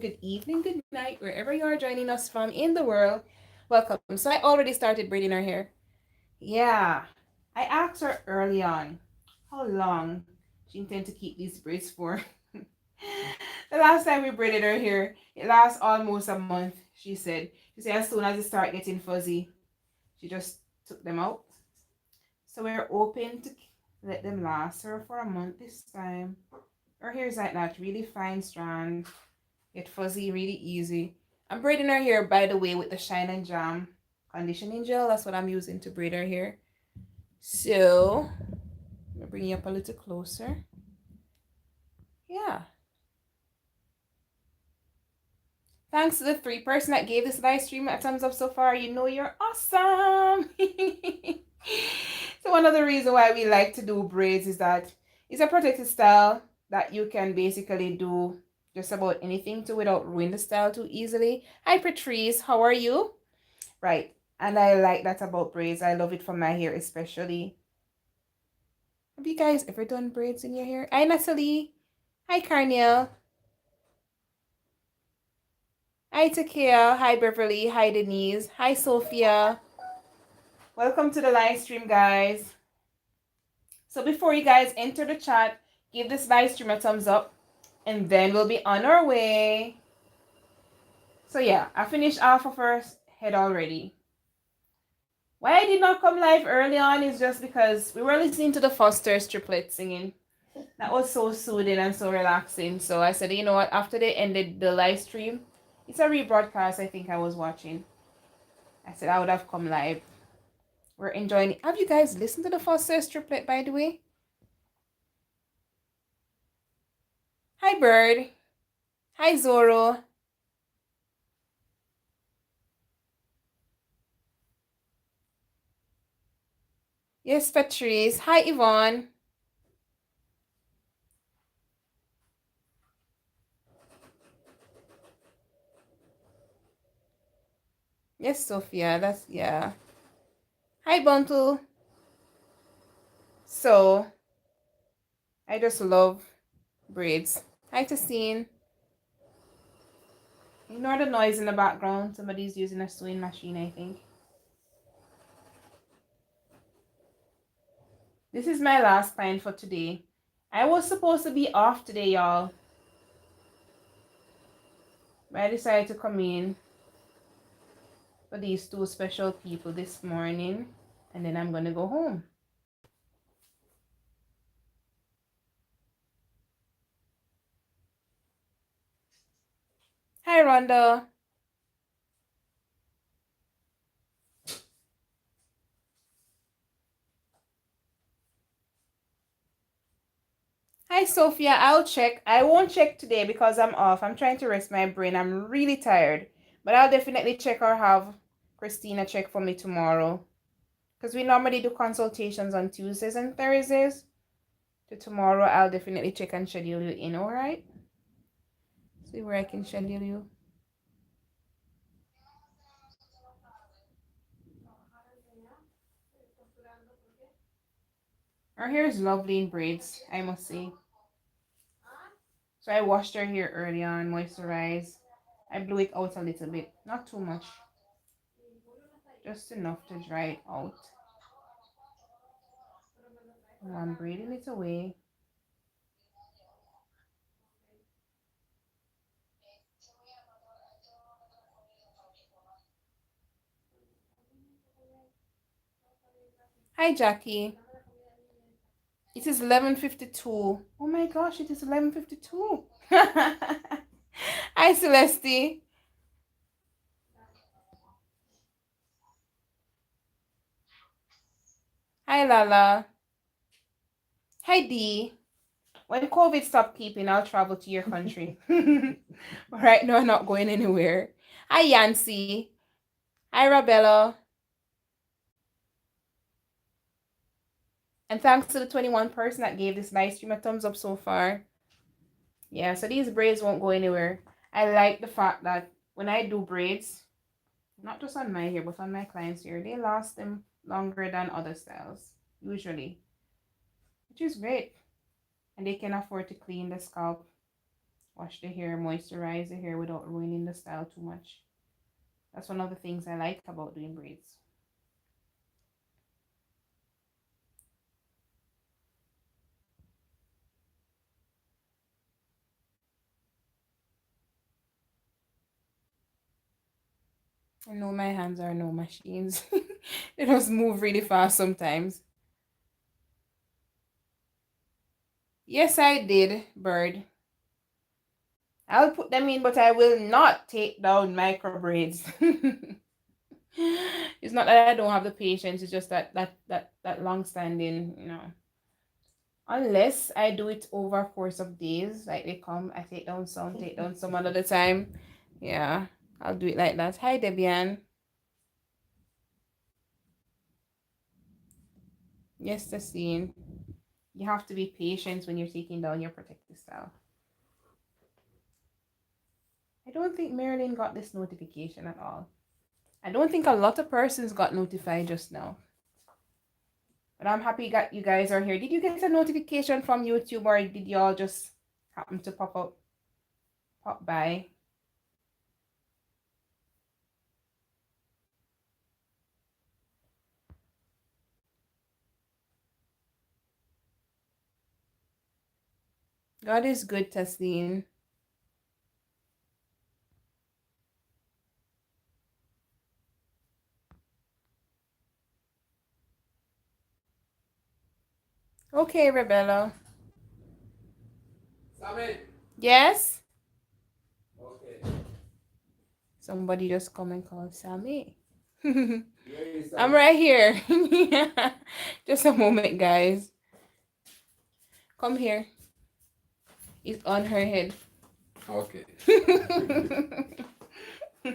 good evening, good night, wherever you are joining us from in the world. Welcome. So I already started braiding her hair. Yeah, I asked her early on how long she intended to keep these braids for. The last time we braided her hair, it lasts almost a month, she said. She said as soon as it start getting fuzzy, she just took them out. So we're open to let them last her for a month this time. Her hair is like that, really fine strand, get fuzzy really easy. I'm braiding her hair, by the way, with the Shine and Jam conditioning gel. That's what I'm using to braid her hair. So, I'm going to bring you up a little closer. Yeah. Thanks to the 3 person that gave this live stream a thumbs up so far. You know you're awesome. So one of the reasons why we like to do braids is that it's a protected style that you can basically do just about anything to without ruin the style too easily. Hi Patrice, how are you? Right. And I like that about braids. I love it for my hair especially. Have you guys ever done braids in your hair? Hi Natalie. Hi Carniel. Hi Takia. Hi Beverly. Hi Denise. Hi Sophia. Welcome to the live stream, guys. So before you guys enter the chat, give this live stream a thumbs up, and then we'll be on our way. So yeah, I finished off of her head already. Why I did not come live early on is just because we were listening to the Foster's triplet singing. That was so soothing and so relaxing. So I said, you know what, after they ended the live stream, it's a rebroadcast I think I was watching. I said I would have come live. We're enjoying it. Have you guys listened to the Foster's triplet, by the way? Hi, Bird. Hi, Zoro. Yes, Patrice. Hi, Yvonne. Yes, Sophia. That's, yeah. Hi, Buntu. So, I just love braids. Hi, Tassine. Ignore the noise in the background. Somebody's using a sewing machine, I think. This is my last client for today. I was supposed to be off today, y'all. But I decided to come in for these 2 special people this morning. And then I'm going to go home. Hi, Rhonda. Hi, Sophia. I'll check. I won't check today because I'm off. I'm trying to rest my brain. I'm really tired. But I'll definitely check or have Christina check for me tomorrow. Because we normally do consultations on Tuesdays and Thursdays. So tomorrow I'll definitely check and schedule you in, alright? See where I can schedule you. Her hair is lovely in braids, I must say. So I washed her hair early on, moisturized. I blew it out a little bit, not too much. Just enough to dry it out. And I'm braiding it away. Hi, Jackie. It is 11:52. Oh my gosh, it is 11:52. Hi, Celeste. Hi, Lala. Hi, Dee. When COVID stop keeping, I'll travel to your country. Right now, I'm not going anywhere. Hi, Yancy. Hi, Rabella. And thanks to the 21 person that gave this live stream a thumbs up so far. Yeah, so these braids won't go anywhere. I like the fact that when I do braids, not just on my hair, but on my clients' hair, they last them longer than other styles, usually, which is great. And they can afford to clean the scalp Wash the hair, moisturize the hair without ruining the style too much. That's one of the things I like about doing braids. I know my hands are no machines. They just move really fast sometimes. Yes, I did, Bird. I'll put them in, but I will not take down micro braids. It's not that I don't have the patience, it's just that long standing, Unless I do it over a course of days, like they come, I take down some another time. Yeah, I'll do it like that. Hi, Debian. Yes, Tessine. You have to be patient when you're taking down your protective style. I don't think Marilyn got this notification at all. I don't think a lot of persons got notified just now. But I'm happy that you guys are here. Did you get a notification from YouTube, or did y'all just happen to pop by? God is good, Tasleen. Okay, Rebella. Sammy. Yes? Okay. Somebody just come and call Sammy. Where is I'm Sammy? right here. Yeah. Just a moment, guys. Come here. It's on her head. Okay. Me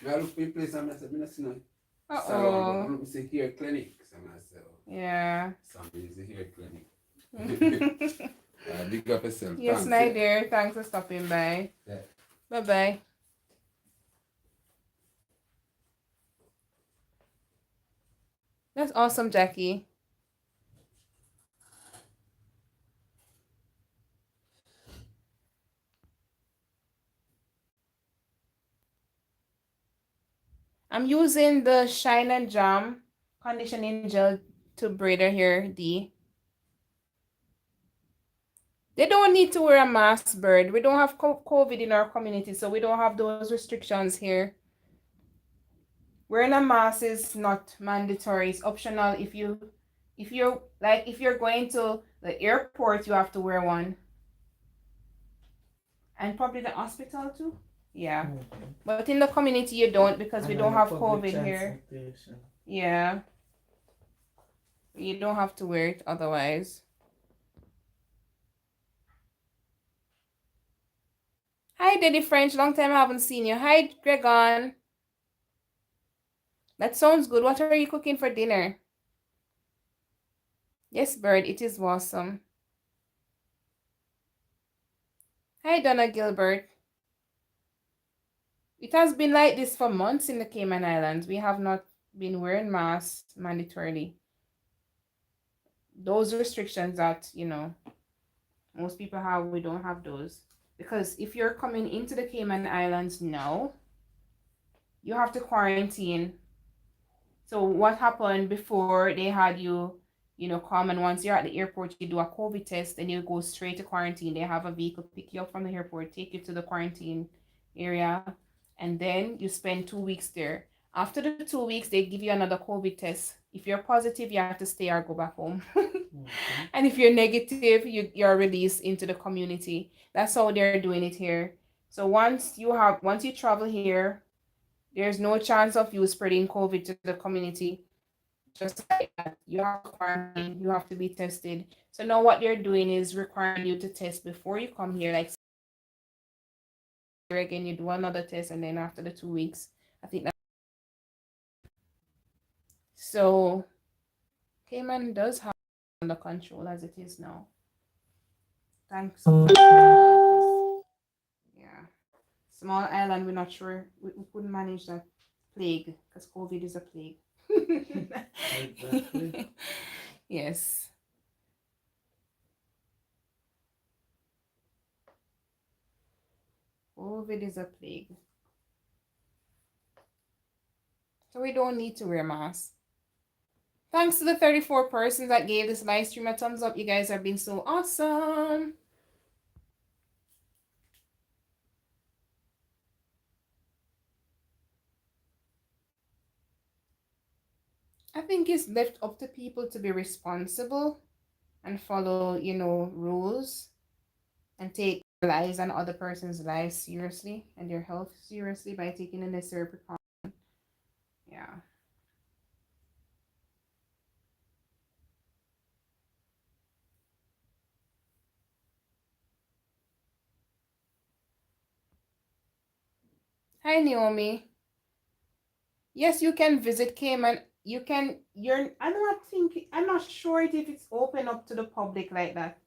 look for place and I said, me not see no salon, but Uh-oh. I look see hair clinic. So I said, Yeah. Sammy is the hair clinic. Big up yourself. Yes, Thanks. my dear. Thanks for stopping by. Yeah. Bye-bye. That's awesome, Jackie. I'm using the Shine and Jam conditioning gel to braid her hair, D. They don't need to wear a mask, Bird. We don't have COVID in our community, so we don't have those restrictions here. Wearing a mask is not mandatory. It's optional. If you're going to the airport, you have to wear one. And probably the hospital too. Yeah. But in the community you don't, because we don't have COVID here. Yeah. You don't have to wear it otherwise. Hi, Daddy French. Long time I haven't seen you. Hi, Gregon. That sounds good. What are you cooking for dinner? Yes, Bird, it is awesome. Hi, Donna Gilbert. It has been like this for months in the Cayman Islands. We have not been wearing masks mandatorily. Those restrictions that, most people have, we don't have those. Because if you're coming into the Cayman Islands now, you have to quarantine. So what happened before, they had come, and once you're at the airport, you do a COVID test and you go straight to quarantine. They have a vehicle pick you up from the airport, take you to the quarantine area, and then you spend 2 weeks there. After the 2 weeks, they give you another COVID test. If you're positive, you have to stay or go back home. And if you're negative, you're released into the community. That's how they're doing it here. So once you travel here, there's no chance of you spreading COVID to the community. Just like that, you have to quarantine, you have to be tested. So now what they're doing is requiring you to test before you come here. Like here again, you do another test, and then after the 2 weeks, I think that. So Cayman does have under control as it is now. Thanks. Yeah. Small island, we're not sure. We couldn't manage that plague because COVID is a plague. Exactly. Yes. COVID is a plague. So we don't need to wear masks. Thanks to the 34 persons that gave this live stream a thumbs up. You guys have been so awesome. I think it's left up to people to be responsible and follow, rules and take their lives and other person's lives seriously and their health seriously by taking the necessary precautions. Yeah. Hi, Naomi. Yes, you can visit Cayman. I'm not sure if it's open up to the public like that.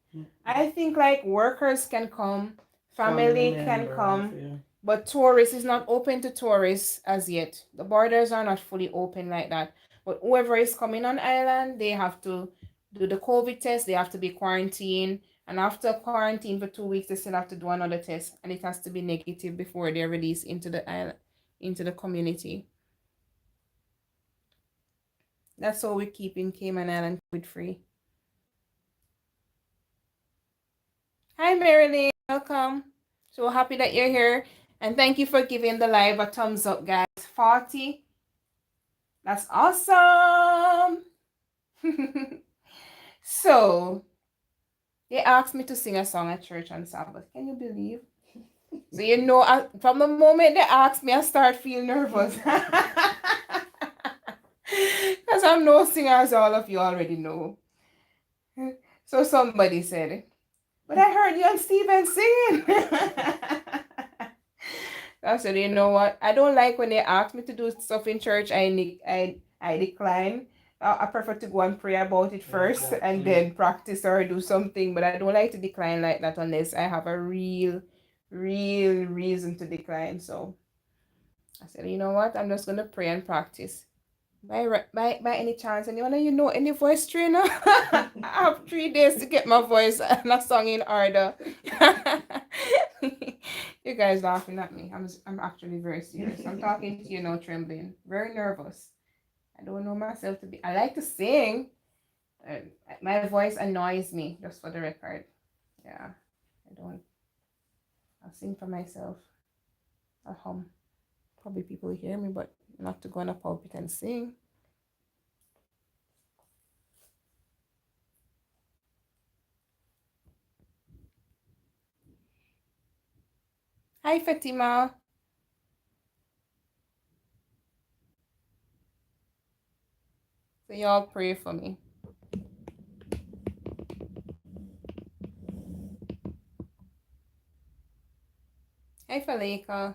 I think like workers can come, family can come, yeah. But tourists is not open to tourists as yet. The borders are not fully open like that. But whoever is coming on island, they have to do the COVID test. They have to be quarantined. And after quarantine for 2 weeks, they still have to do another test. And it has to be negative before they're released into the island, into the community. That's how we're keeping Cayman Island COVID free. Hi, Marilyn. Welcome. So happy that you're here. And thank you for giving the live a thumbs up, guys. 40. That's awesome. So, they asked me to sing a song at church on Sabbath. Can you believe? So, from the moment they asked me, I start feeling nervous. Because I'm no singer, as all of you already know. So somebody said, but I heard you and Steven singing. I said, you know what? I don't like when they ask me to do stuff in church. I decline. I prefer to go and pray about it first and then practice or do something. But I don't like to decline like that unless I have a real reason to decline. So I said, you know what? I'm just going to pray and practice. By any chance, anyone any voice trainer? I have 3 days to get my voice and a song in order. You guys laughing at me. I'm actually very serious. I'm talking to you now, trembling, very nervous. I don't know myself to be. I like to sing. My voice annoys me, just for the record. Yeah, I'll sing for myself. I'll hum. Probably people hear me, but not to go on a pulpit and sing. Hi, Fatima. So y'all pray for me. Hi, Faleka.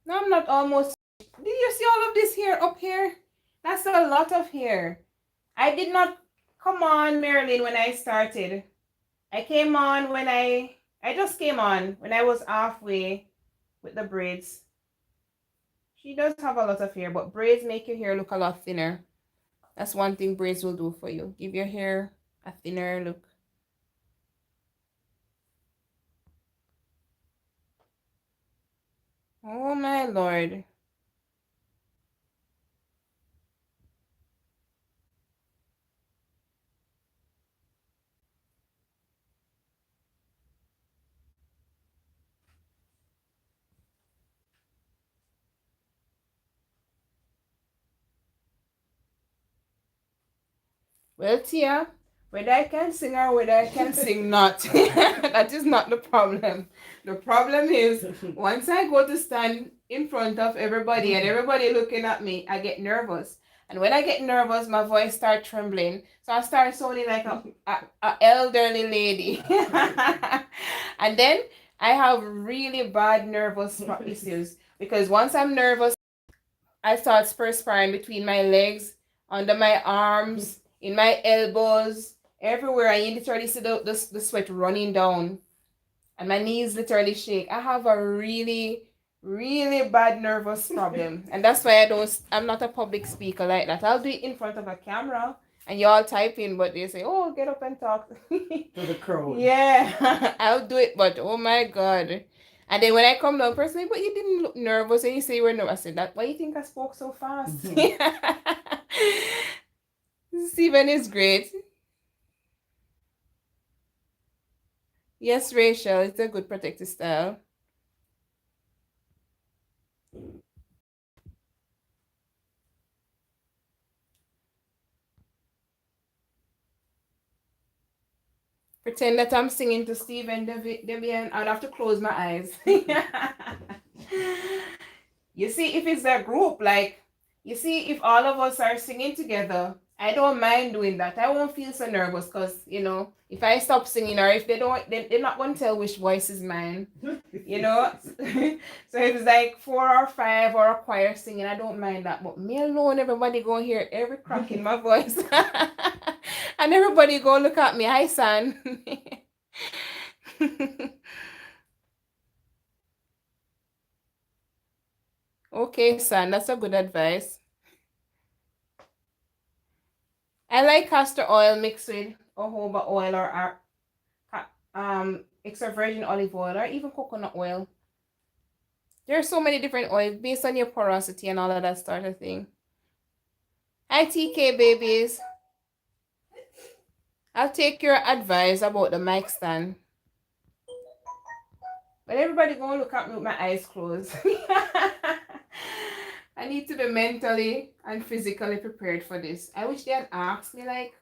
No, I'm not almost. Did you see all of this hair up here? That's a lot of hair. I did not come on, Marilyn, when I started. I came on when I just came on when I was halfway with the braids. She does have a lot of hair, but braids make your hair look a lot thinner. That's one thing braids will do for you. Give your hair a thinner look. Oh my Lord. Well, Tia, whether I can sing or whether I can sing not, that is not the problem. The problem is once I go to stand in front of everybody and everybody looking at me, I get nervous. And when I get nervous, my voice starts trembling. So I start sounding like a elderly lady. And then I have really bad nervous issues because once I'm nervous, I start perspiring between my legs, under my arms, in my elbows, everywhere. I literally see the sweat running down. And my knees literally shake. I have a really bad nervous problem. And that's why I'm not a public speaker like that. I'll do it in front of a camera And y'all type in, but they say, "Oh, get up and talk." To the crowd. Yeah, I'll do it, but oh my God. And then when I come down personally, but you didn't look nervous and you say you were nervous. I said, that why you think I spoke so fast? Steven is great. Yes, Rachel, it's a good protective style. Pretend that I'm singing to Steven Debian. I'd have to close my eyes. You see, if it's a group, like, you see, if all of us are singing together, I don't mind doing that. I won't feel so nervous because, if I stop singing or if they're not going to tell which voice is mine, you know? So if it's like 4 or 5 or a choir singing, I don't mind that. But me alone, everybody go hear every crack in my voice. And everybody go look at me. Hi, son. Okay, son, that's a good advice. I like castor oil mixed with jojoba oil or extra virgin olive oil or even coconut oil. There are so many different oils based on your porosity and all of that sort of thing. Hi, TK babies. I'll take your advice about the mic stand. But everybody gonna look at me with my eyes closed. I need to be mentally and physically prepared for this. I wish they had asked me like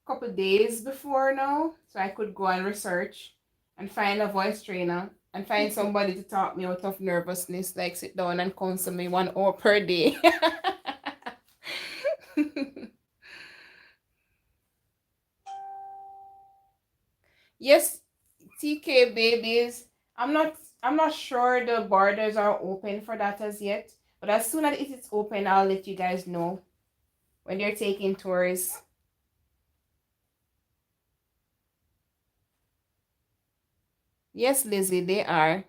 a couple days before now, so I could go and research and find a voice trainer and find somebody to talk me out of nervousness, like sit down and counsel me 1 hour per day. Yes, TK babies. I'm not sure the borders are open for that as yet. But as soon as it is open, I'll let you guys know when they're taking tours. Yes, Lizzie, they are.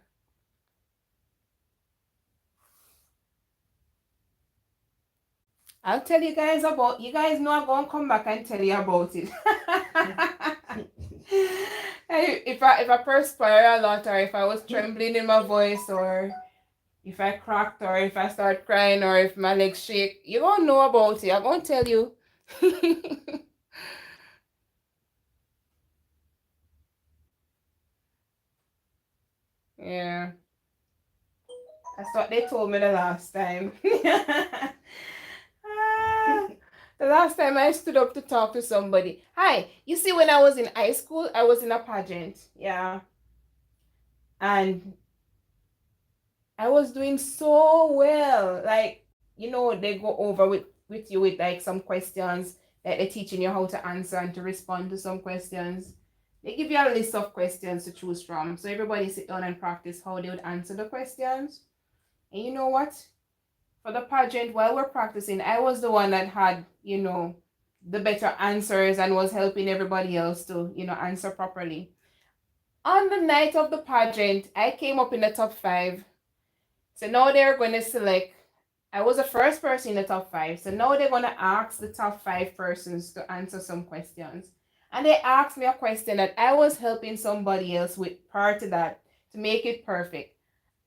I'll tell you guys about, you guys know I'm gonna come back and tell you about it. If I perspire a lot or if I was trembling in my voice or if I cracked or if I start crying or if my legs shake, you don't know about it. I'm gonna tell you. Yeah. That's what they told me the last time. Ah, the last time I stood up to talk to somebody. Hi, you see, when I was in high school, I was in a pageant. Yeah. And I was doing so well. Like, they go over with you with like some questions that they're teaching you how to answer and to respond to some questions. They give you a list of questions to choose from. So everybody sit down and practice how they would answer the questions. And you know what? For the pageant, while we're practicing, I was the one that had, the better answers and was helping everybody else to, answer properly. On the night of the pageant, I came up in the top 5. So now they're going to select, I was the first person in the top 5. So now they're going to ask the top 5 persons to answer some questions. And they asked me a question that I was helping somebody else with prior to that to make it perfect.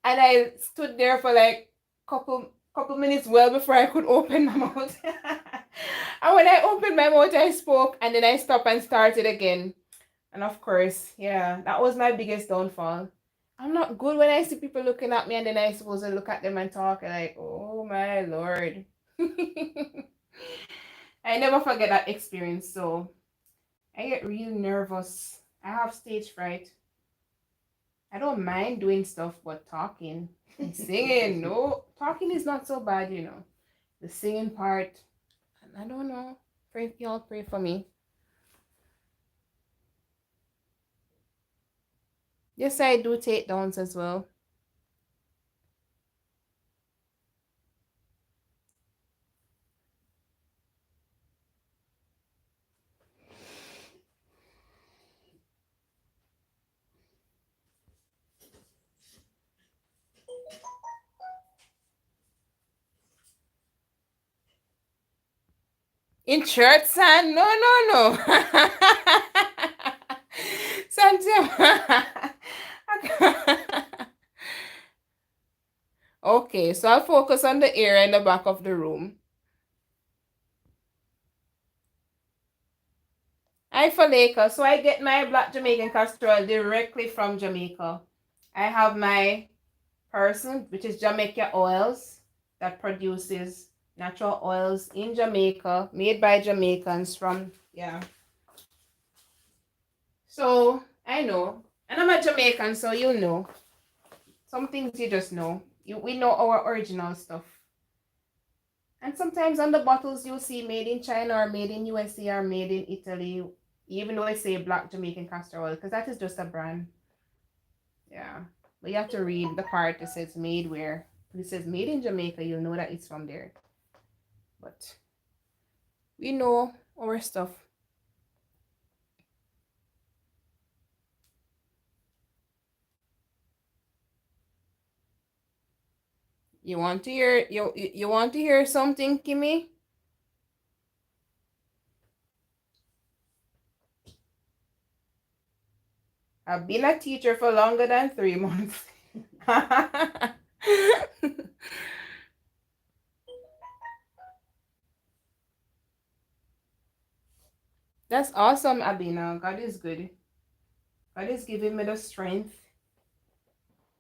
And I stood there for like couple minutes well before I could open my mouth. And when I opened my mouth, I spoke and then I stopped and started again. And of course, yeah, that was my biggest downfall. I'm not good when I see people looking at me and then I suppose I look at them and talk and like, oh my Lord. I never forget that experience. So I get real nervous. I have stage fright. I don't mind doing stuff, but talking and singing, no, talking is not so bad, The singing part, I don't know. Pray, y'all pray for me. Yes, I do take downs as well. In church, son? No, no, no. Santiago. Okay, so I'll focus on the area in the back of the room. I Faleka. So I get my black Jamaican castor oil directly from Jamaica. I have my person, which is Jamaica Oils, that produces natural oils in Jamaica, made by Jamaicans from, yeah. So I know, and I'm a Jamaican, so you know. Some things you just know. We know our original stuff. And sometimes on the bottles you'll see made in China or made in USA or made in Italy, even though it say black Jamaican castor oil, because that is just a brand. Yeah. But you have to read the part that says made where. If it says made in Jamaica, you'll know that it's from there. But we know our stuff. You want to hear you want to hear something, Kimmy? I've been a teacher for longer than 3 months. That's awesome, Abina. God is good. God is giving me the strength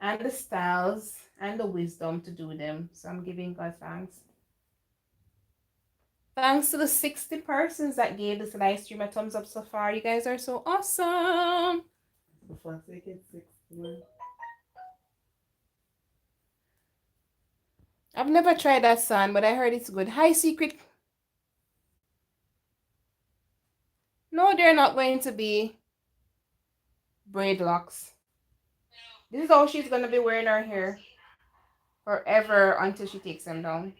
and the styles and the wisdom to do them. So I'm giving God thanks. Thanks to the 60 persons that gave this live stream a thumbs up so far. You guys are so awesome. I've never tried that son, but I heard it's good. Hi, Secret. No, they're not going to be braid locks. This is how she's going to be wearing her hair forever until she takes them down.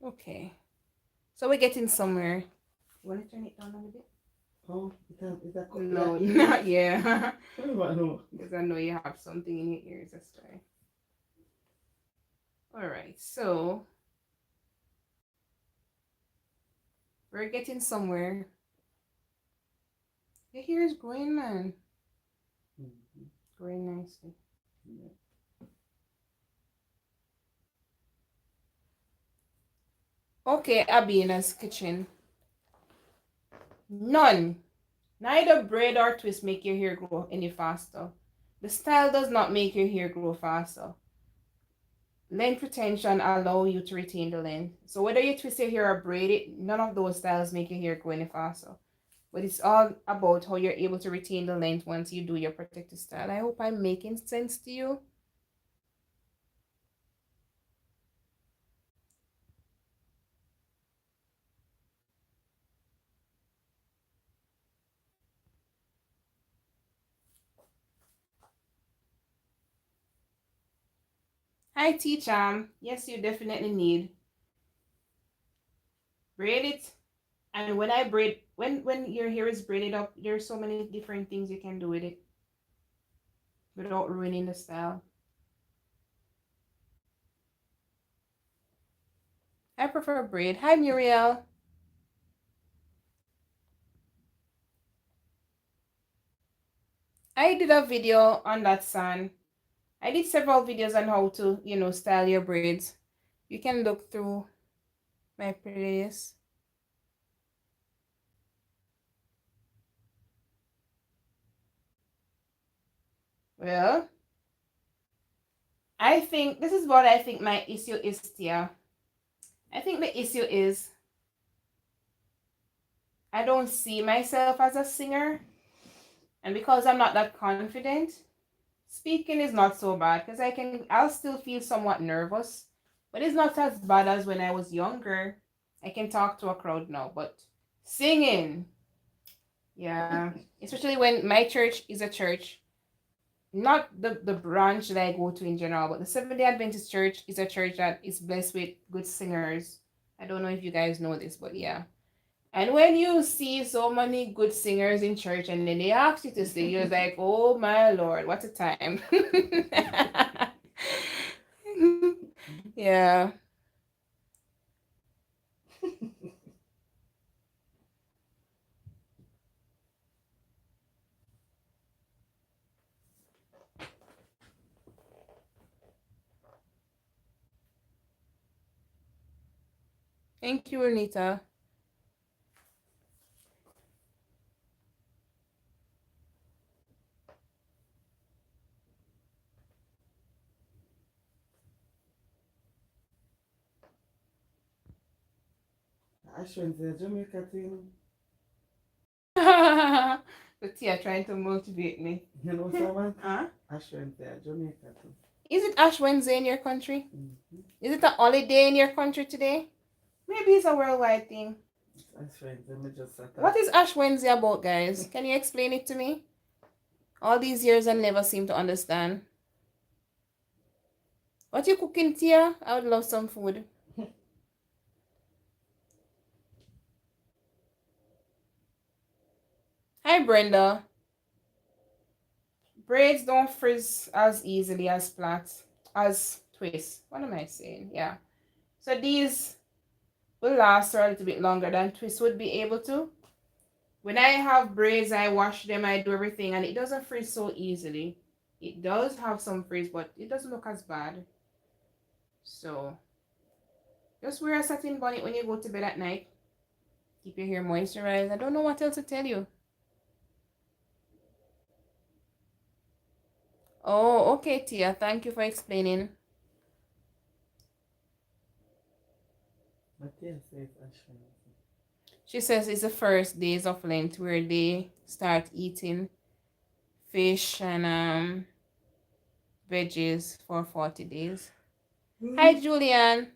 Okay. So we're getting somewhere. You want to turn it down a little bit? Oh, is that No, not yet. Because I know you have something in your ears, that's why. All right, so we're getting somewhere. Your hair is growing, man. Growing nicely. Okay, Abina's kitchen. None. Neither braid or twist make your hair grow any faster. The style does not make your hair grow faster. Length retention allow you to retain the length. So whether you twist your hair or braid it, none of those styles make your hair grow any faster. But it's all about how you're able to retain the length once you do your protective style. I hope I'm making sense to you. Hi, teacher. Yes, you definitely need. Braid it. And when I braid, when your hair is braided up, there's so many different things you can do with it without ruining the style. I prefer braid. Hi, Muriel. I did a video on that, son. I did several videos on how to, style your braids. You can look through my playlist. Well, I think this is what I think my issue is here. I think the issue is I don't see myself as a singer. And because I'm not that confident, speaking is not so bad because I'll still feel somewhat nervous, but it's not as bad as when I was younger. I can talk to a crowd now, but singing, yeah, especially when my church is a church not the branch that I go to in general, but the Seventh-day Adventist Church is a church that is blessed with good singers. I don't know if you guys know this, but yeah. And when you see so many good singers in church and then they ask you to sing, you're like, oh my Lord, what a time. Yeah. Thank you, Anita. Ashwin, the Jamaica thing. But yeah, trying to motivate me. You know someone? Huh? Ashwin, the Jamaica thing. Is it Ash Wednesday in your country? Mm-hmm. Is it a holiday in your country today? Maybe it's a worldwide thing. Ashwin, let me just set What is Ash Wednesday about, guys? Can you explain it to me? All these years I never seem to understand. What you cooking, Tia? I would love some food. Hi, Brenda. Braids don't frizz as easily as plaits, as twists. What am I saying? Yeah. So these will last a little bit longer than twists would be able to. When I have braids, I wash them, I do everything, and it doesn't frizz so easily. It does have some frizz, but it doesn't look as bad. So just wear a satin bonnet when you go to bed at night. Keep your hair moisturized. I don't know what else to tell you. Oh, okay, Tia. Thank you for explaining. But yes, says Ashwin. She says it's the first days of Lent where they start eating fish and veggies for 40 days. Hi, Julian.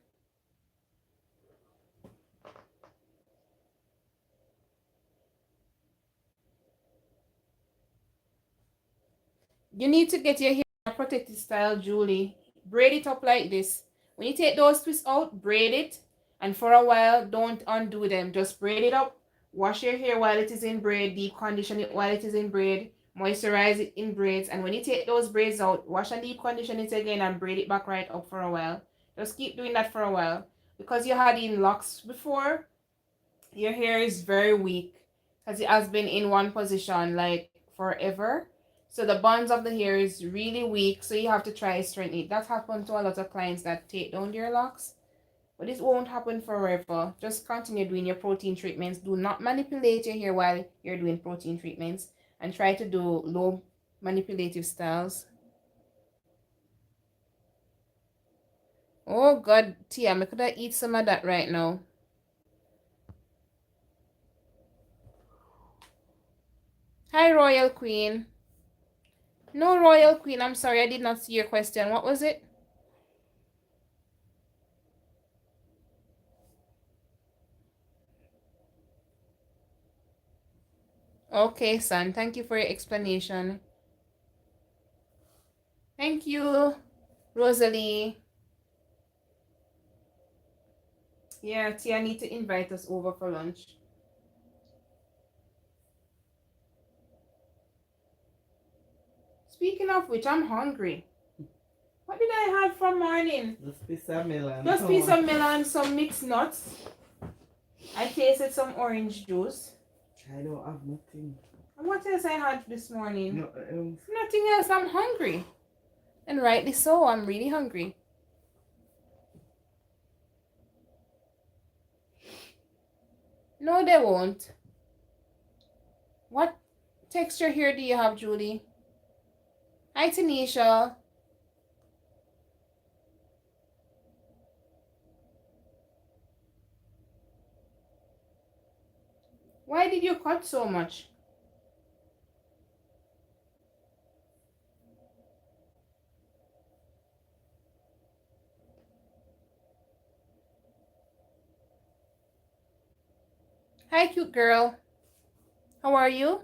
You need to get your hair protected style, Julie. Braid it up like this. When you take those twists out, braid it. And for a while, don't undo them. Just braid it up. Wash your hair while it is in braid. Deep condition it while it is in braid. Moisturize it in braids. And when you take those braids out, wash and deep condition it again and braid it back right up for a while. Just keep doing that for a while. Because you had in locks before, your hair is very weak. Because it has been in one position like forever. So the bonds of the hair is really weak, so you have to try straighten it. That happened to a lot of clients that take down their locks. But this won't happen forever. Just continue doing your protein treatments. Do not manipulate your hair while you're doing protein treatments. And try to do low manipulative styles. Oh God, Tia, I could I eat some of that right now. Hi, Royal Queen. No, Royal Queen, I'm sorry, I did not see your question. What was it? Okay, son. Thank you for your explanation. Thank you, Rosalie. Yeah, Tia need to invite us over for lunch. Speaking of which, I'm hungry. What did I have for morning? Just piece of melon. Just piece of melon, some mixed nuts. I tasted some orange juice. I don't have nothing. And what else I had this morning? No, Nothing else. I'm hungry. And rightly so, I'm really hungry. No, they won't. What texture hair do you have, Julie? Hi, Tanisha. Why did you cut so much? Hi, cute girl. How are you?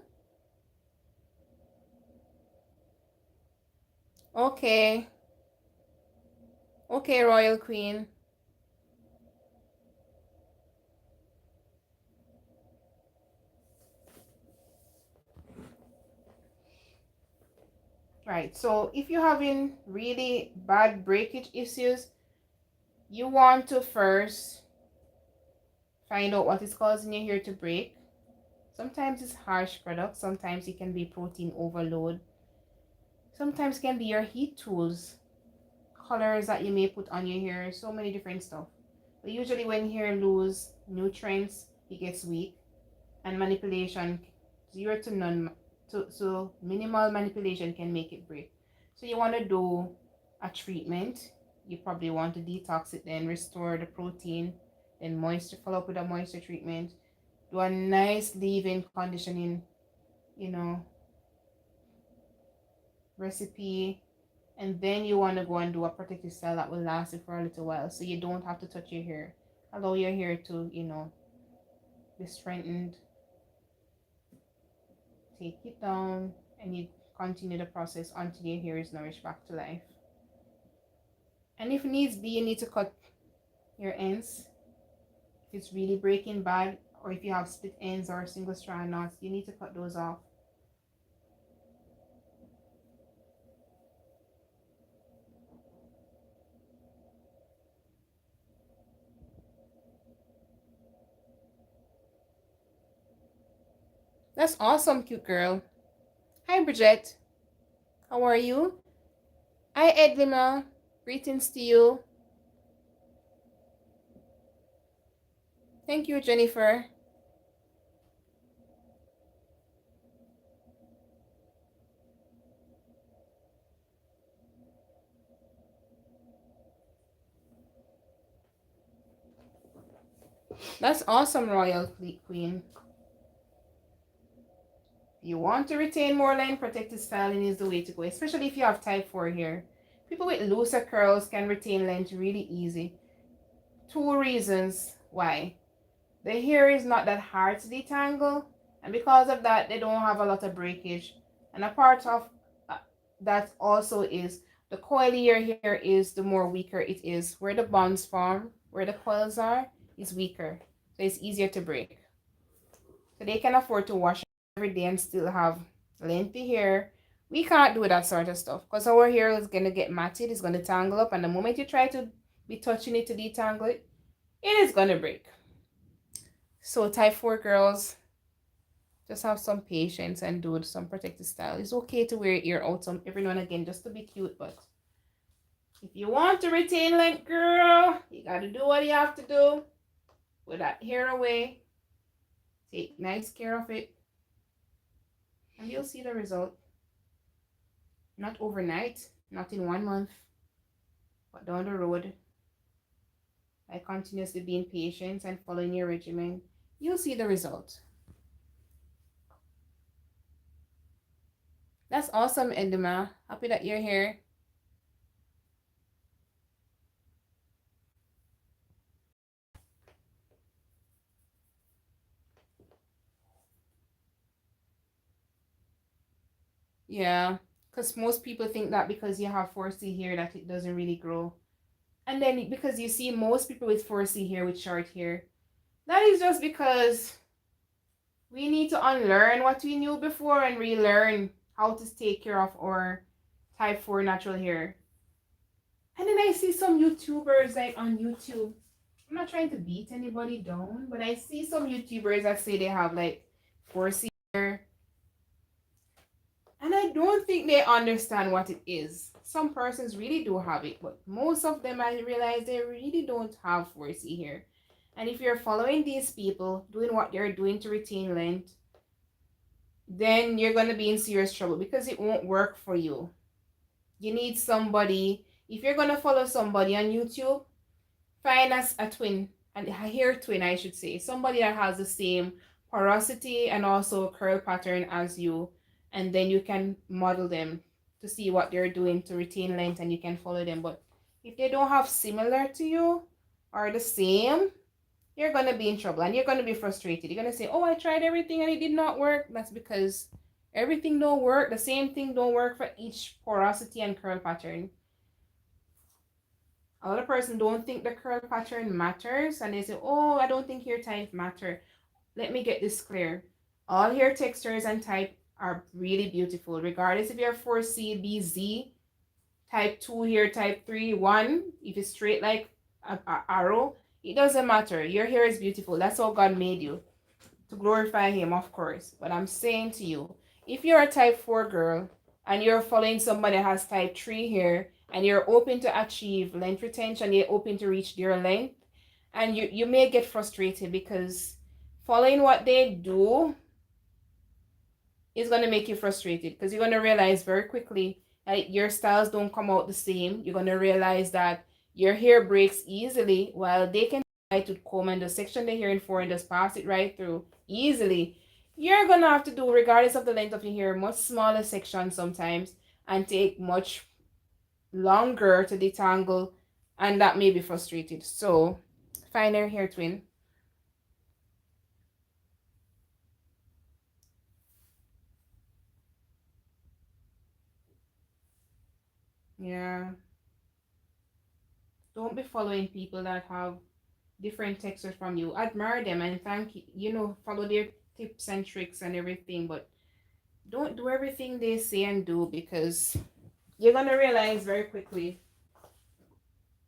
Okay. Okay, Royal Queen. Right, so if you're having really bad breakage issues, you want to first find out what is causing your hair to break. Sometimes it's harsh products, sometimes it can be protein overload, sometimes it can be your heat tools, colors that you may put on your hair, so many different stuff. But usually when hair lose nutrients, it gets weak, and manipulation, zero to none, so minimal manipulation can make it break. So you want to do a treatment. You probably want to detox it, then restore the protein, then moisture, follow up with a moisture treatment, do a nice leave-in conditioning, you know, recipe, and then you want to go and do a protective style that will last you for a little while, so you don't have to touch your hair. Allow your hair to, be strengthened. Take it down, and you continue the process until your hair is nourished back to life. And if needs be, you need to cut your ends. If it's really breaking bad, or if you have split ends or single strand knots, you need to cut those off. That's awesome, cute girl. Hi, Bridget. How are you? Hi, Edlima. Greetings to you. Thank you, Jennifer. That's awesome, Royal Queen. You want to retain more line, protected styling is the way to go, especially if you have type 4 hair. People with looser curls can retain length really easy. Two reasons why. The hair is not that hard to detangle, and because of that, they don't have a lot of breakage. And a part of that also is the coilier hair is, the more weaker it is. Where the bonds form, where the coils are, is weaker. So it's easier to break. So they can afford to wash every day and still have lengthy hair. We can't do that sort of stuff because our hair is going to get matted, it's going to tangle up, and the moment you try to be touching it to detangle it, it is going to break. So type 4 girls, just have some patience and do some protective style. It's okay to wear your ear out some every now and again just to be cute, but if you want to retain length, girl, you got to do what you have to do. Put that hair away. Take nice care of it. And you'll see the result. Not overnight, not in 1 month, but down the road. By continuously being patient and following your regimen, you'll see the result. That's awesome, Edema. Happy that you're here. Yeah, because most people think that because you have 4C hair that it doesn't really grow. And then because you see most people with 4C hair with short hair, that is just because we need to unlearn what we knew before and relearn how to take care of our type 4 natural hair. And then I see some YouTubers like on YouTube. I'm not trying to beat anybody down, but I see some YouTubers that say they have like 4C hair. And I don't think they understand what it is. Some persons really do have it, but most of them, I realize they really don't have 4C hair. And if you're following these people, doing what they're doing to retain length, then you're going to be in serious trouble because it won't work for you. You need somebody, if you're going to follow somebody on YouTube, find us a twin, a hair twin, I should say. Somebody that has the same porosity and also curl pattern as you. And then you can model them to see what they're doing to retain length and you can follow them. But if they don't have similar to you or the same, you're going to be in trouble and you're going to be frustrated. You're going to say, oh, I tried everything and it did not work. That's because Everything don't work. The same thing don't work for each porosity and curl pattern. A lot of person don't think the curl pattern matters, and they say, oh, I don't think hair type matter. Let me get this clear. All hair textures and type are really beautiful, regardless if you're 4C, BZ, type 2 hair, type 3, 1, if it's straight like a arrow, it doesn't matter. Your hair is beautiful. That's how God made you, to glorify him, of course. But I'm saying to you, if you're a type 4 girl and you're following somebody that has type 3 hair and you're open to achieve length retention, you're open to reach their length, and you may get frustrated because following what they do is going to make you frustrated, because you're going to realize very quickly that your styles don't come out the same. You're going to realize that your hair breaks easily while they can right to comb and the section they hair in for and just pass it right through easily. You're going to have to do, regardless of the length of your hair, much smaller sections sometimes and take much longer to detangle, and that may be frustrated. So find your hair twin. Yeah. Don't be following people that have different textures from you. Admire them and thank follow their tips and tricks and everything, but don't do everything they say and do, because you're gonna realize very quickly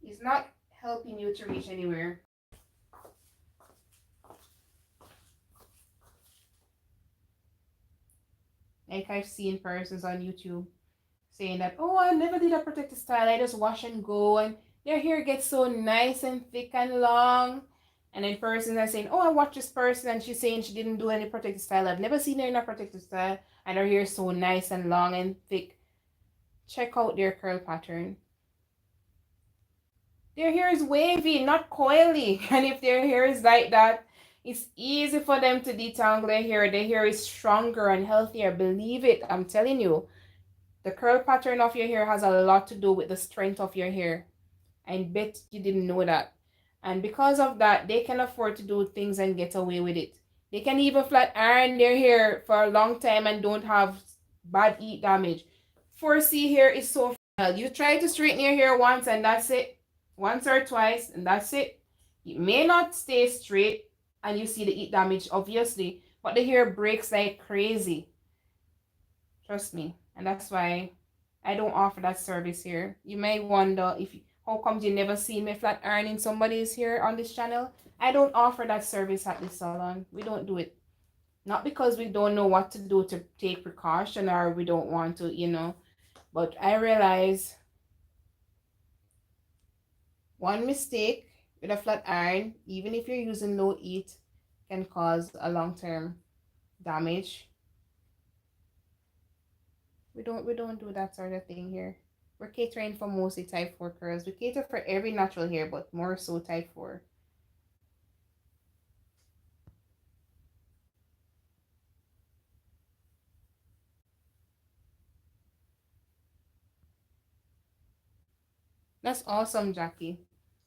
it's not helping you to reach anywhere. Like I've seen persons on YouTube saying that, oh, I never did a protective style, I just wash and go, and their hair gets so nice and thick and long. And then persons are saying, oh, I watched this person and she's saying she didn't do any protective style, I've never seen her in a protective style, and her hair is so nice and long and thick. Check out their curl pattern. Their hair is wavy, not coily. And if their hair is like that, it's easy for them to detangle their hair. Their hair is stronger and healthier. Believe it, I'm telling you. The curl pattern of your hair has a lot to do with the strength of your hair. I bet you didn't know that. And because of that, they can afford to do things and get away with it. They can even flat iron their hair for a long time and don't have bad heat damage. 4C hair is so fragile. You try to straighten your hair once and that's it. Once or twice and that's it. It may not stay straight and you see the heat damage, obviously, but the hair breaks like crazy. Trust me. And that's why I don't offer that service here. You may wonder how come you never seen me flat ironing somebody's hair on this channel. I don't offer that service at this salon. We don't do it. Not because we don't know what to do to take precaution or we don't want to, but I realize one mistake with a flat iron, even if you're using low heat, can cause a long-term damage. We don't do that sort of thing here. We're catering for mostly type 4 curls. We cater for every natural hair, but more so type 4. That's awesome, Jackie.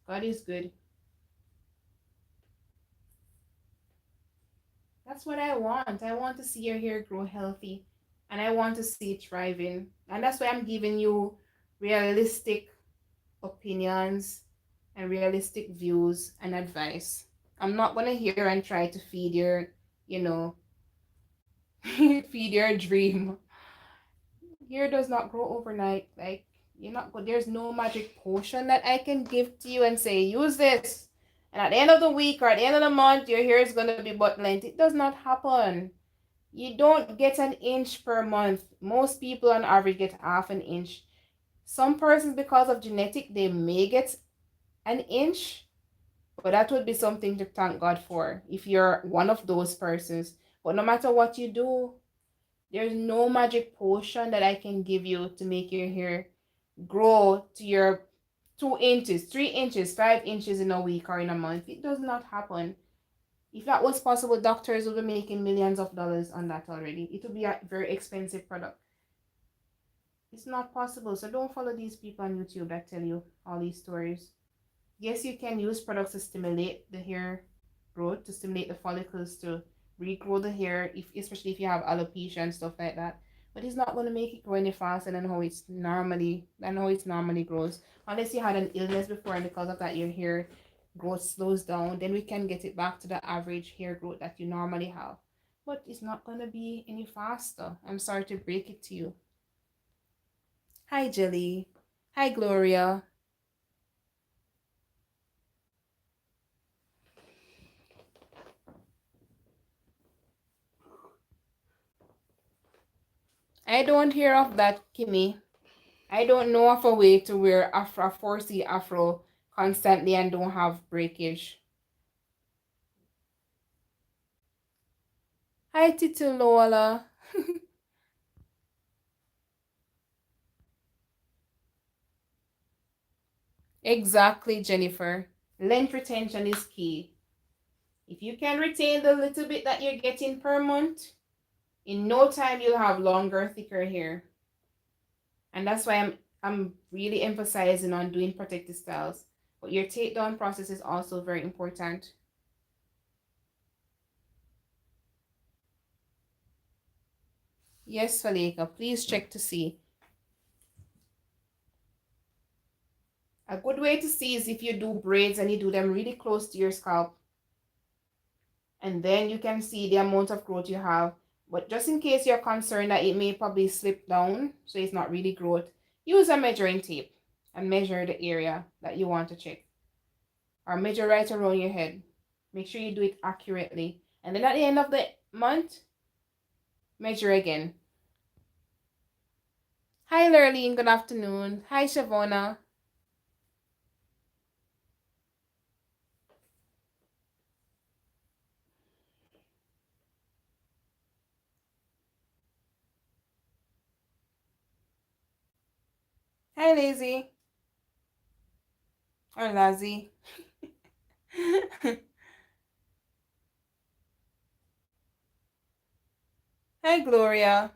God is good. That's what I want. I want to see your hair grow healthy and I want to see it thriving. And that's why I'm giving you realistic opinions and realistic views and advice. I'm not going to hear and try to feed your, feed your dream. Hair does not grow overnight. Like, there's no magic potion that I can give to you and say, use this. And at the end of the week or at the end of the month, your hair is going to be butt length. It does not happen. You don't get an inch per month. Most people on average get half an inch. Some persons, because of genetic, they may get an inch, but that would be something to thank God for if you're one of those persons. But no matter what you do, there's no magic potion that I can give you to make your hair grow to your 2 inches, 3 inches, 5 inches in a week or in a month. It does not happen. If that was possible, doctors would be making millions of dollars on that already. It would be a very expensive product. It's not possible. So don't follow these people on YouTube that tell you all these stories. Yes, you can use products to stimulate the hair growth, to stimulate the follicles to regrow the hair, especially if you have alopecia and stuff like that. But it's not going to make it grow any faster than how it's normally grows. Unless you had an illness before and because of that your hair growth slows down, then we can get it back to the average hair growth that you normally have. But it's not going to be any faster. I'm sorry to break it to you. Hi, Jelly. Hi, Gloria. I don't hear of that, Kimmy. I don't know of a way to wear afro, 4C afro constantly and don't have breakage. Hi, Tito Lola. Exactly, Jennifer. Length retention is key. If you can retain the little bit that you're getting per month, in no time you'll have longer, thicker hair. And that's why I'm really emphasizing on doing protective styles. But your takedown process is also very important. Yes, Faleka, please check to see. A good way to see is if you do braids and you do them really close to your scalp. And then you can see the amount of growth you have. But just in case you're concerned that it may probably slip down, so it's not really growth, use a measuring tape and measure the area that you want to check. Or measure right around your head. Make sure you do it accurately. And then at the end of the month, measure again. Hi, Lurleen. Good afternoon. Hi, Shavona. Hi, Lazy. Or Lazy. Hi, Gloria.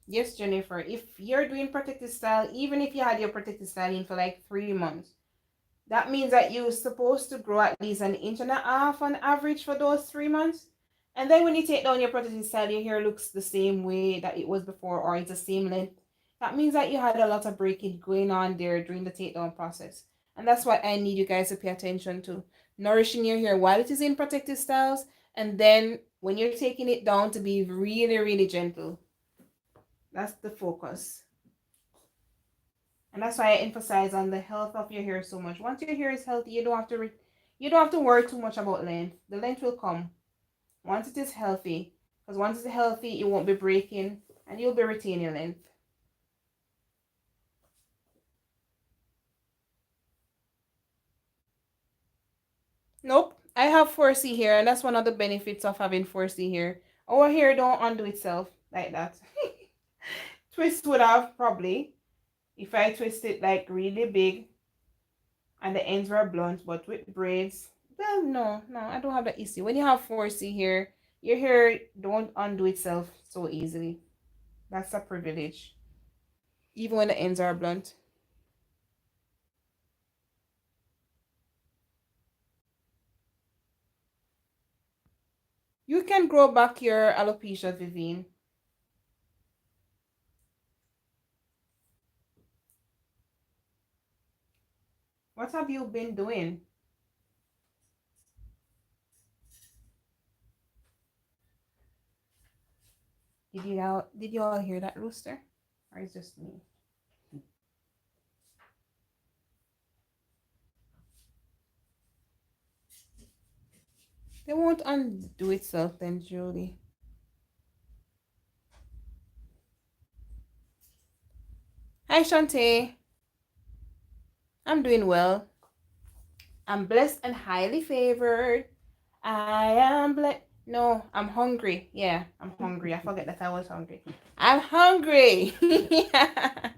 Yes, Jennifer. If you're doing protective style, even if you had your protective styling for like 3 months, that means that you're supposed to grow at least 1.5 inches on average for those 3 months. And then when you take down your protective style, your hair looks the same way that it was before, or it's the same length. That means that you had a lot of breakage going on there during the takedown process. And that's what I need you guys to pay attention to. Nourishing your hair while it is in protective styles, and then when you're taking it down to be really, really gentle. That's the focus. And that's why I emphasize on the health of your hair so much. Once your hair is healthy, you don't have to worry too much about length. The length will come once it is healthy. Because once it's healthy, it won't be breaking and you'll be retaining length. Nope. I have 4C hair, and that's one of the benefits of having 4C hair. Our hair don't undo itself like that. Twist would have probably if I twist it like really big and the ends were blunt, but with braids, well, no, I don't have that issue. When you have 4C hair, your hair don't undo itself so easily. That's a privilege. Even when the ends are blunt. You can grow back your alopecia, Vivian. What have you been doing? Did you all hear that rooster? Or is it just me? They won't undo itself then, Julie. Hi, Shantae. I'm doing well. I'm blessed and highly favored. I am blessed. No, I'm hungry. Yeah, I'm hungry. I forget that I was hungry. I'm hungry. Yeah.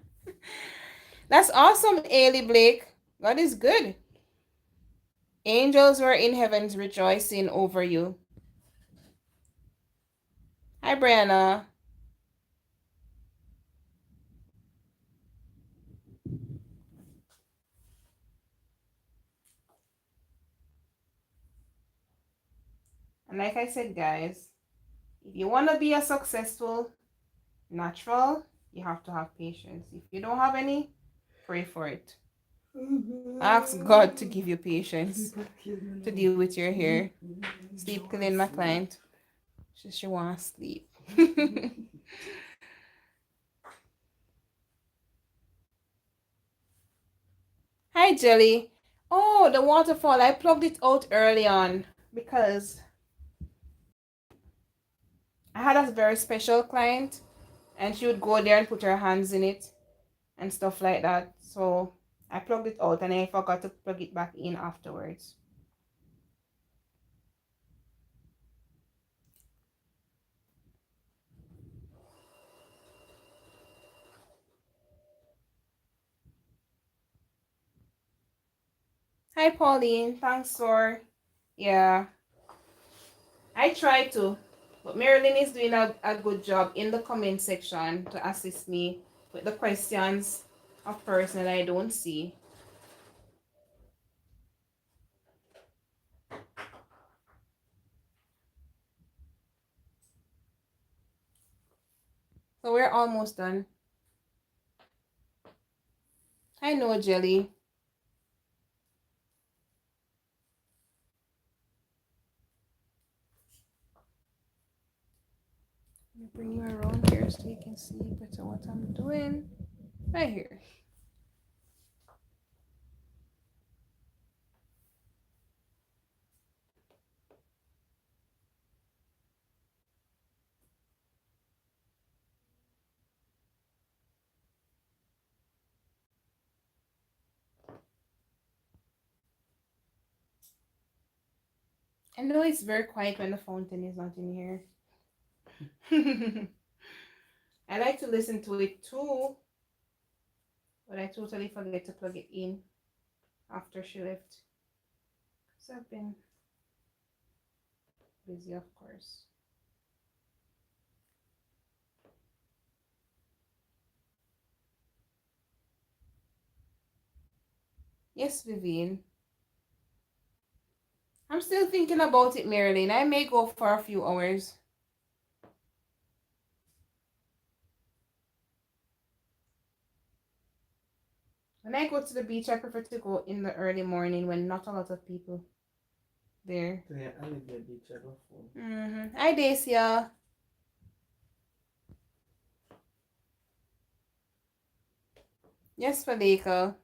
That's awesome, Ailey Blake. God is good. Angels were in heavens rejoicing over you. Hi, Brianna. And like I said, guys, if you want to be a successful natural, you have to have patience. If you don't have any, pray for it. Ask God to give you patience to deal with your hair. Sleep killing my client. She wants sleep. Hi, Jelly. Oh, the waterfall. I plugged it out early on because I had a very special client and she would go there and put her hands in it and stuff like that. So I plugged it out and I forgot to plug it back in afterwards. Hi, Pauline. Thanks for, yeah, I try to, but Marilyn is doing a good job in the comment section to assist me with the questions of person that I don't see. So we're almost done. I know, Jelly. Let me bring you around here so you can see better what I'm doing. Right here. I know it's very quiet when the fountain is not in here. I like to listen to it too, but I totally forget to plug it in after she left. So I've been busy, of course. Yes, Vivian. I'm still thinking about it, Marilyn. I may go for a few hours. When I go to the beach, I prefer to go in the early morning when not a lot of people there. Yeah, I live the beach before. Hi, Dacia. Yes, Fadeka.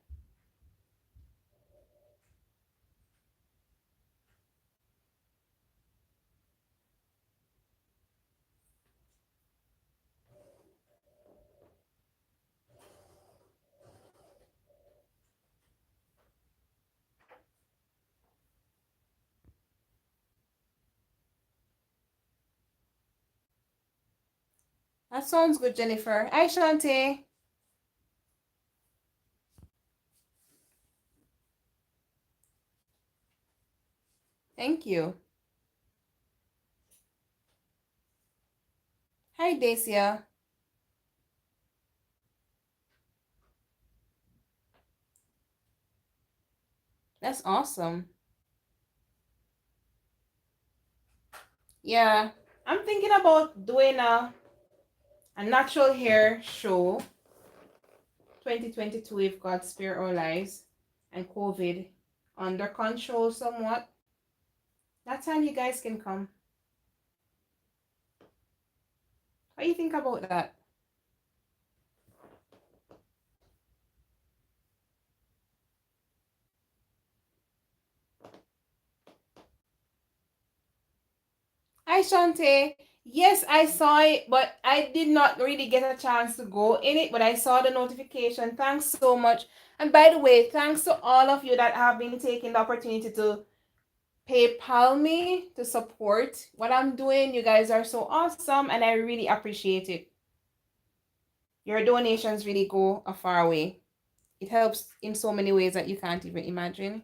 That sounds good, Jennifer. Hi, Shante. Thank you. Hi, Dacia. That's awesome. Yeah, I'm thinking about doing a natural hair show 2022 if God spare our lives and COVID under control somewhat. That time you guys can come. What do you think about that? Hi, Shante. Yes, I saw it, but I did not really get a chance to go in it, but I saw the notification. Thanks so much. And by the way, thanks to all of you that have been taking the opportunity to PayPal me to support what I'm doing. You guys are so awesome, and I really appreciate it. Your donations really go a far way. It helps in so many ways that you can't even imagine.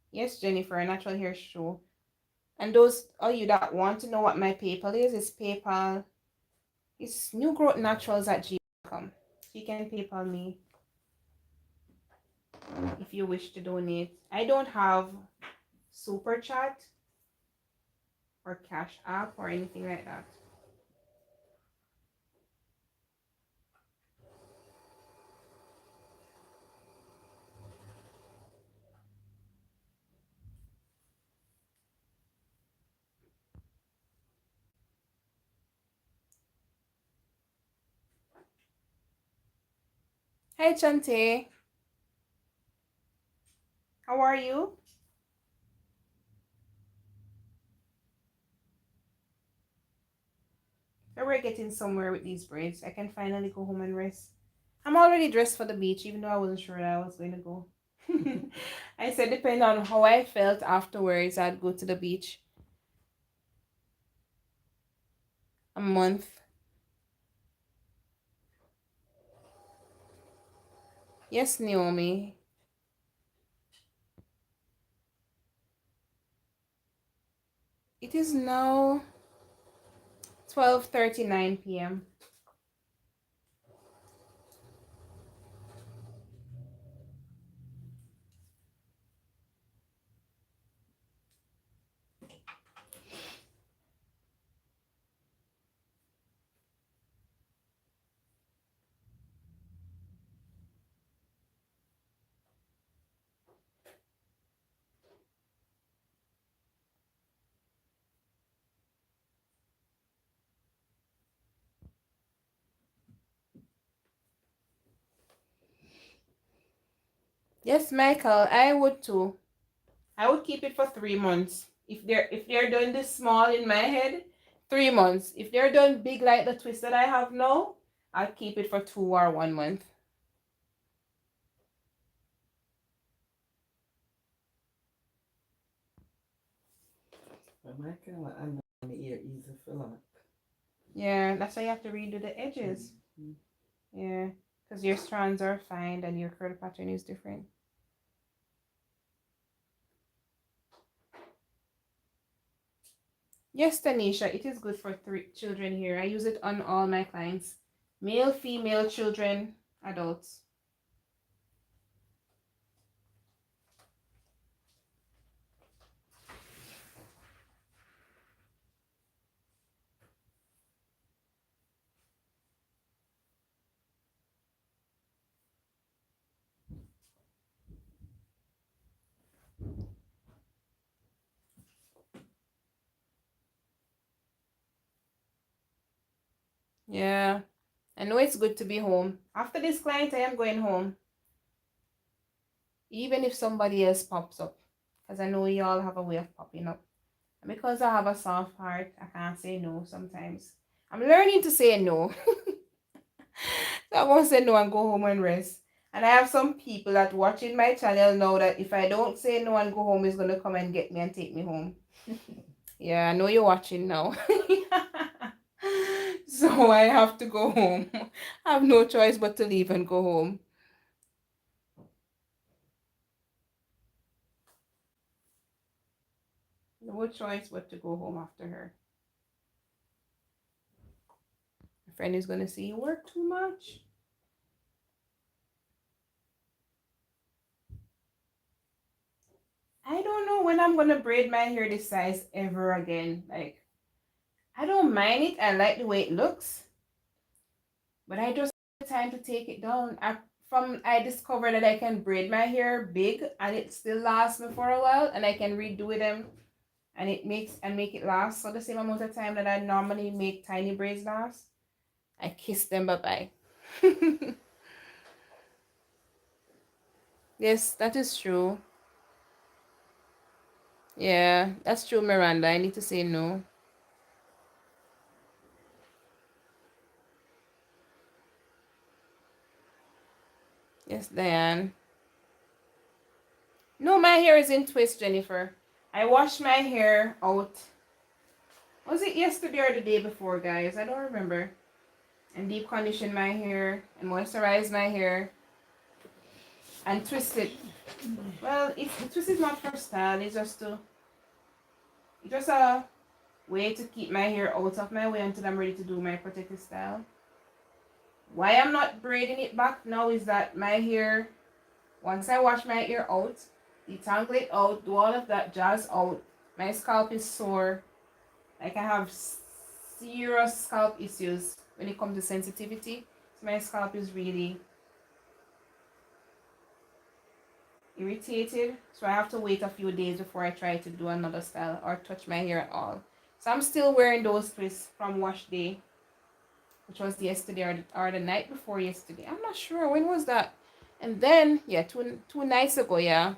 Yes, Jennifer, Natural Hair Show. And those of you that want to know what my PayPal is, it's PayPal. It's newgrowthnaturals@gmail.com. You can PayPal me. if you wish to donate. I don't have super chat or cash app or anything like that. Hi Chante, how are you? So we're getting somewhere with these braids. I can finally go home and rest. I'm already dressed for the beach, even though I wasn't sure that I was going to go. I said, depending on how I felt afterwards, I'd go to the beach. A month. Yes, Naomi. It is now 12:39 p.m. Yes, Michael, I would too. I would keep it for 3 months. If they're done this small in my head, 3 months. If they're done big like the twist that I have now, I'll keep it for 2 or 1 month. But my kind of under my ear easy for lock. Yeah, that's why you have to redo the edges. Yeah, because your strands are fine and your curl pattern is different. Yes, Tanisha, it is good for 3 children here. I use it on all my clients. Male, female, children, adults. Yeah, I know it's good to be home. After this client, I am going home. Even if somebody else pops up. Because I know you all have a way of popping up. And because I have a soft heart, I can't say no sometimes. I'm learning to say no. So I won't say no and go home and rest. And I have some people that watching my channel know that if I don't say no and go home, is gonna come and get me and take me home. Yeah, I know you're watching now. So I have to go home. I have no choice but to leave and go home. No choice but to go home after her. My friend is gonna say you work too much. I don't know when I'm gonna braid my hair this size ever again. Like, I don't mind it. I like the way it looks, but I just have time to take it down. I discovered that I can braid my hair big and it still lasts me for a while, and I can redo them and make it last for the same amount of time that I normally make tiny braids last. I kiss them bye bye. Yes, that is true. Yeah, that's true, Miranda. I need to say no. Yes, Diane. No, my hair is in twist, Jennifer. I washed my hair out. Was it yesterday or the day before, guys? I don't remember. And deep condition my hair and moisturize my hair and twist it. Well, the twist is not for style. It's just a way to keep my hair out of my way until I'm ready to do my protective style. Why I'm not braiding it back now is that my hair once I wash my hair out, detangle it out, do all of that jazz out, my scalp is sore. Like I have serious scalp issues when it comes to sensitivity. So my scalp is really irritated. So I have to wait a few days before I try to do another style or touch my hair at all. So I'm still wearing those twists from wash day, which was yesterday or the night before yesterday. I'm not sure. When was that? And then, yeah, two nights ago, yeah.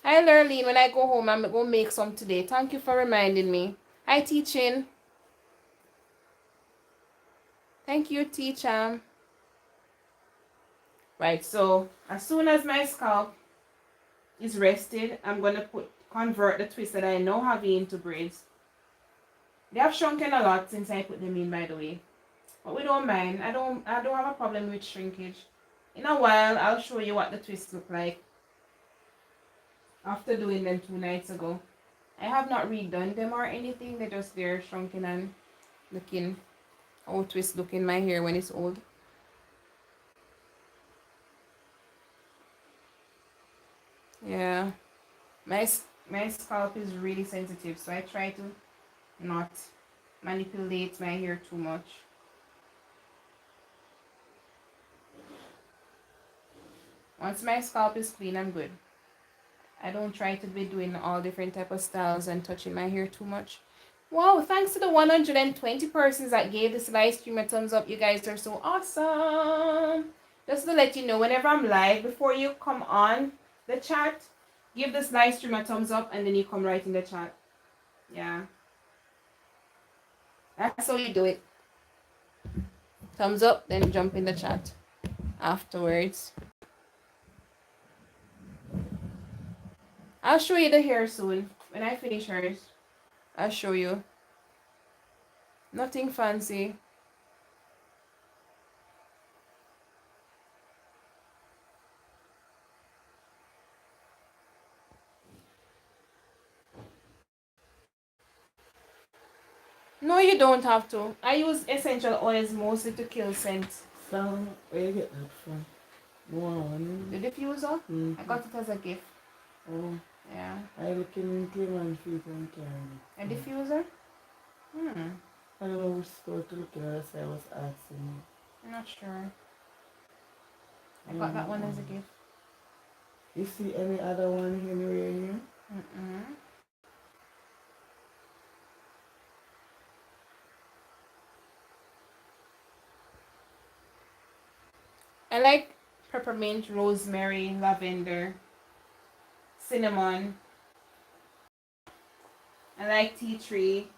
Hi, Lurleen. When I go home, I'm going to make some today. Thank you for reminding me. Hi, teaching. Thank you, teacher. Right, so as soon as my scalp is rested, I'm going to convert the twists that I now have into braids. They have shrunken a lot since I put them in, by the way. But we don't mind. I don't have a problem with shrinkage. In a while, I'll show you what the twists look like after doing them 2 nights ago. I have not redone them or anything. They're just there shrunken and looking how twists look in my hair when it's old. Yeah. My scalp is really sensitive, so I try to not manipulate my hair too much. Once my scalp is clean, I'm good. I don't try to be doing all different type of styles and touching my hair too much. Wow, thanks to the 120 persons that gave this live stream a thumbs up. You guys are so awesome. Just to let you know, whenever I'm live, before you come on the chat, give this live stream a thumbs up and then you come right in the chat. Yeah. That's how you do it. Thumbs up, then jump in the chat afterwards. I'll show you the hair soon. When I finish hers, I'll show you. Nothing fancy. No, you don't have to. I use essential oils mostly to kill scent. So, where you get that from? One. The diffuser? Mm-hmm. I got it as a gift. Oh. Yeah. I look in Cayman feet and carry. A diffuser? I don't know which store to look at, that's why I was asking. I'm not sure. I got that one as a gift. You see any other one anywhere here? I like peppermint, rosemary, lavender, cinnamon. I like tea tree.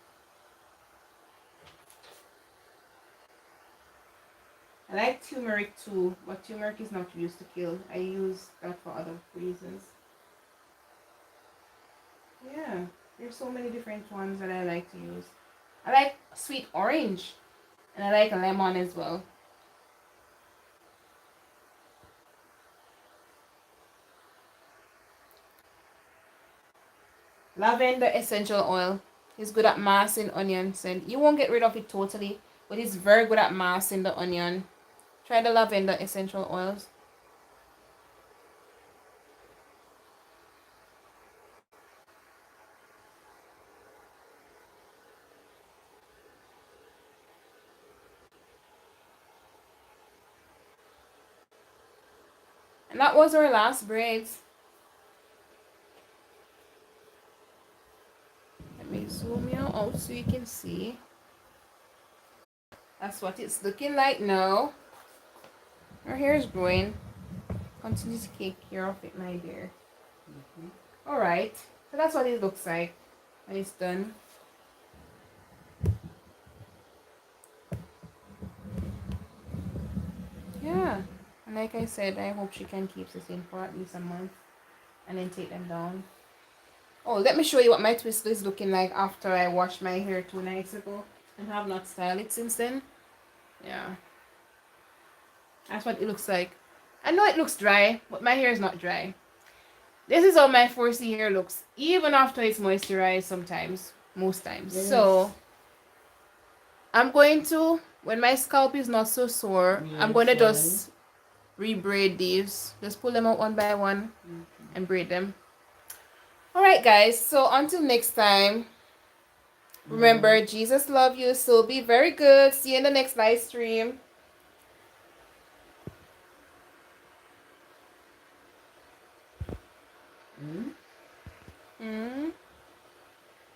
I like turmeric too, but turmeric is not used to kill. I use that for other reasons. Yeah, there's so many different ones that I like to use. I like sweet orange, and I like lemon as well. Lavender essential oil is good at masking onion scent. You won't get rid of it totally, but it's very good at masking the onion. Try the lavender essential oils. And that was our last braids. Let me zoom you out so you can see. That's what it's looking like now. Our hair is growing. Continue to take care of it, my dear. Alright, so that's what it looks like when it's done. Yeah, and like I said, I hope she can keep this in for at least a month and then take them down. Oh, let me show you what my twist is looking like after I washed my hair 2 nights ago and have not styled it since then. Yeah, that's what it looks like. I know it looks dry, but my hair is not dry. This is how my 4C hair looks, even after it's moisturized sometimes, most times. Yes. So, I'm going to, when my scalp is not so sore, yes, I'm going to just re-braid these. Just pull them out one by one and braid them. Alright guys, so until next time, remember Jesus love you, so be very good. See you in the next live stream. Mm. Mm.